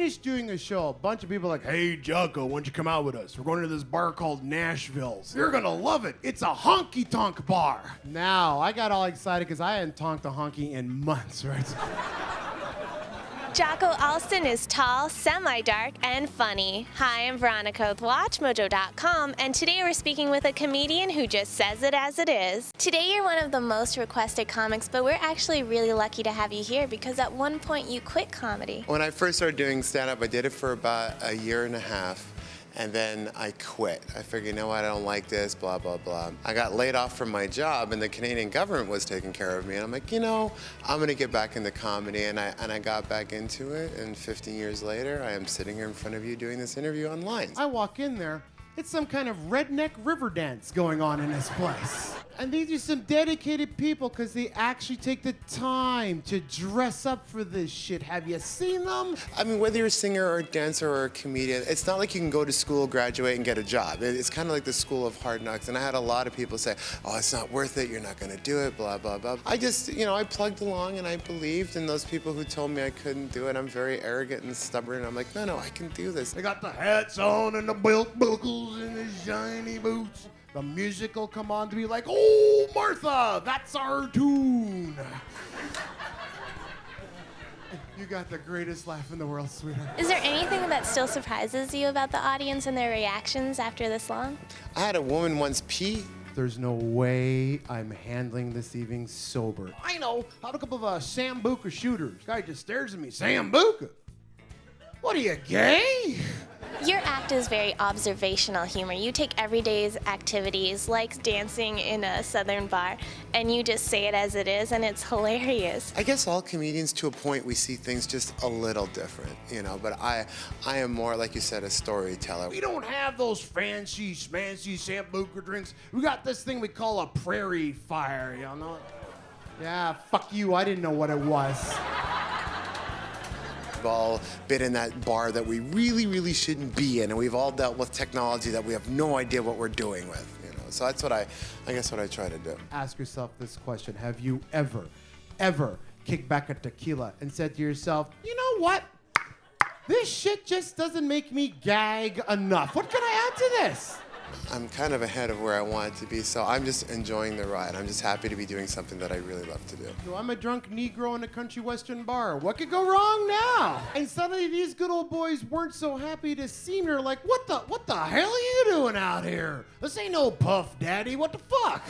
finished doing a show, a bunch of people are like, hey, Jocko, why don't you come out with us? We're going to this bar called Nashville's. You're going to love it. It's a honky-tonk bar. Now, I got all excited because I hadn't tonked a honky in months, right? Jocko Alston is tall, semi-dark, and funny. Hi, I'm Veronica with WatchMojo.com, and today we're speaking with a comedian who just says it as it is. Today you're one of the most requested comics, but we're actually really lucky to have you here because at one point you quit comedy. When I first started doing stand-up, I did it for about a year and a half. And then I quit. I figured, you know what, I don't like this, blah, blah, blah. I got laid off from my job, and the Canadian government was taking care of me. And I'm like, you know, I'm gonna get back into comedy. And I got back into it, and 15 years later, I am sitting here in front of you doing this interview online. I walk in there, it's some kind of redneck river dance going on in this place. And these are some dedicated people because they actually take the time to dress up for this shit. Have you seen them? I mean, whether you're a singer or a dancer or a comedian, it's not like you can go to school, graduate, and get a job. It's kind of like the school of hard knocks. And I had a lot of people say, oh, it's not worth it, you're not gonna do it, blah, blah, blah. I just, you know, I plugged along and I believed, and those people who told me I couldn't do it, I'm very arrogant and stubborn. And I'm like, no, I can do this. They got the hats on and the belt buckles and the shiny boots. The music will come on to be like, oh, Martha, that's our tune. You got the greatest laugh in the world, sweetheart. Is there anything that still surprises you about the audience and their reactions after this long? I had a woman once pee. There's no way I'm handling this evening sober. I know. How a couple of Sambuca shooters. Guy just stares at me. Sambuca? What are you, gay? Your act is very observational humor. You take everyday's activities, like dancing in a southern bar, and you just say it as it is, and it's hilarious. I guess all comedians, to a point, we see things just a little different, you know, but I am more, like you said, a storyteller. We don't have those fancy, schmancy Sambuca drinks. We got this thing we call a prairie fire, you know? Yeah, fuck you, I didn't know what it was. We've all been in that bar that we really, really shouldn't be in, and we've all dealt with technology that we have no idea what we're doing with, you know. So that's what I guess what I try to do. Ask yourself this question. Have you ever kicked back a tequila and said to yourself, you know what? This shit just doesn't make me gag enough. What can I add to this? I'm kind of ahead of where I want to be, so I'm just enjoying the ride. I'm just happy to be doing something that I really love to do. So I'm a drunk Negro in a country western bar. What could go wrong now? And suddenly these good old boys weren't so happy to see me. They're like, what the hell are you doing out here? This ain't no Puff Daddy. What the fuck?